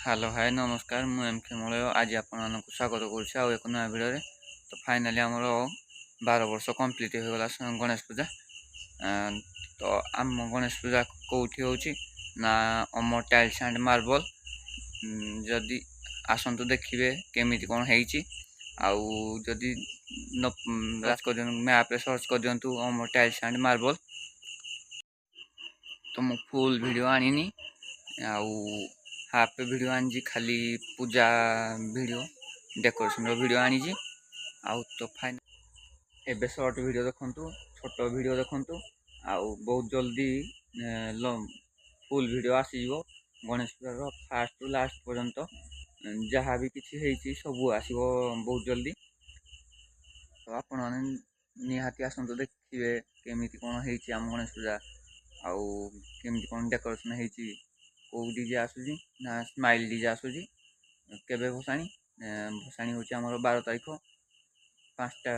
Hello hi नमस्कार मु M के मलय आज आपन को स्वागत करुच्छे आउ एक नया भिडियो तो फाइनाली आमर 12 वर्ष कंप्लीट हो गला गणेश पूजा। तो आम गणेश पूजा कौटी होची ना अमर टाइल्स एंड मार्बल जदि आसतु देखिए केमी कौन है आउ जदि मैप रे सर्च कर दिंतु अमर टाइल्स एंड मार्बल। तो मु फुल वीडियो आनी आउ हाफ वीडियो आनी खाली पूजा वीडियो डेकोरेशन वीडियो आनी आउ तो फाइन एबे शॉर्ट वीडियो देखंतु छोट वीडियो देखंतु आउ बहुत जल्दी फुल वीडियो आसीजो Ganesh Puja first to last पर्यंत जहाँ भी किसी है सब आसीबो बहुत जल्दी। तो आपण निहाती आसतु देखिए केमी कौन है आम गणेश पूजा आउ केमी कौन डेकोरेशन है कौ डीजे आसूँ ना स्माइल डीजे आसूँ केबे भसाणी भसाणी हूँ आम 12 तारीख 5टा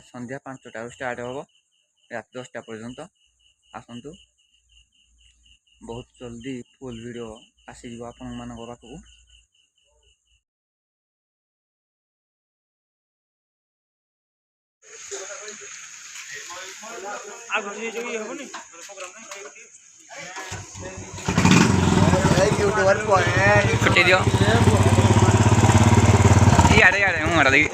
संध्या 5टा स्टार्ट हम रात 10टा पर्यंत आसतु बहुत जल्दी फुल वीडियो आसीज आपण मान पाखक। फुटे दियो यारे यारे हूँ मारा देखी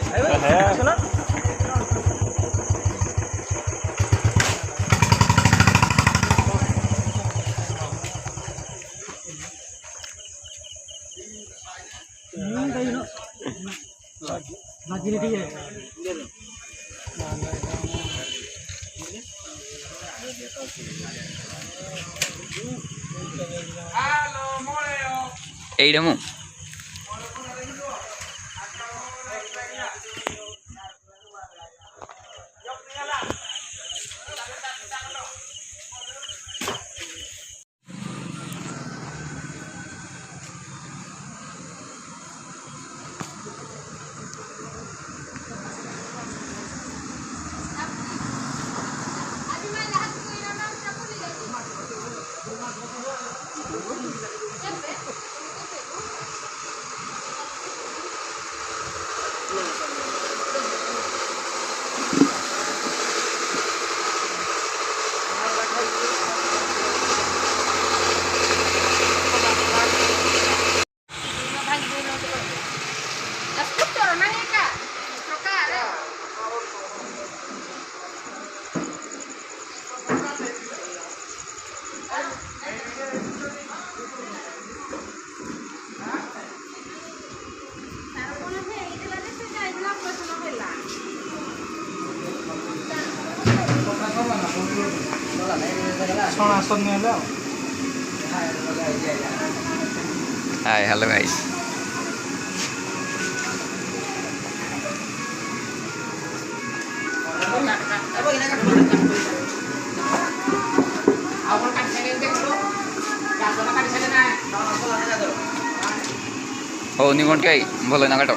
এইটা মু हाय हेलो गाइस हो निगोट के भल ना काट